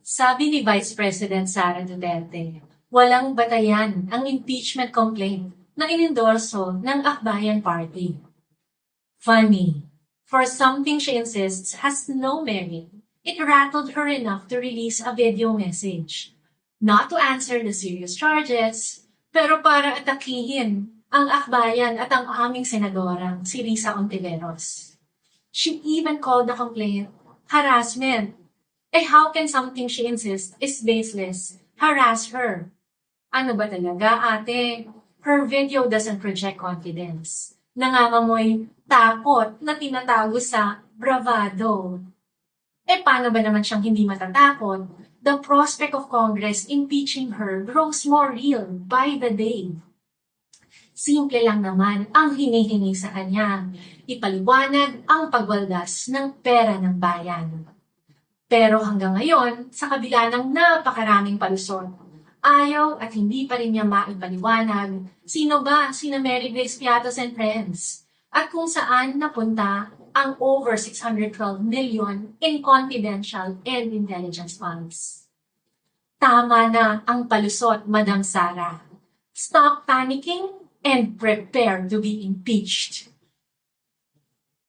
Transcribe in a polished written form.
Sabi ni Vice President Sara Duterte, walang batayan ang impeachment complaint na inendorso ng Akbayan Party. Funny, for something she insists has no merit, it rattled her enough to release a video message. Not to answer the serious charges, pero para atakihin ang Akbayan at ang aming senadorang si Risa Ontiveros. She even called the complaint harassment. How can something she insists is baseless harass her? Ano ba talaga, ate? Her video doesn't project confidence. Nangangamoy takot na tinatago sa bravado. Paano ba naman siyang hindi matatakot? The prospect of Congress impeaching her grows more real by the day. Simple lang naman ang hinihingi sa kanya. Ipaliwanag ang pagwaldas ng pera ng bayan. Pero hanggang ngayon, sa kabila ng napakaraming palusot, ayaw at hindi pa rin niya maipaliwanag sino ba sina Mary Grace Piatos and friends at kung saan napunta ang over 612 million in confidential and intelligence funds. Tama na ang palusot, Madam Sara. Stop panicking and prepare to be impeached.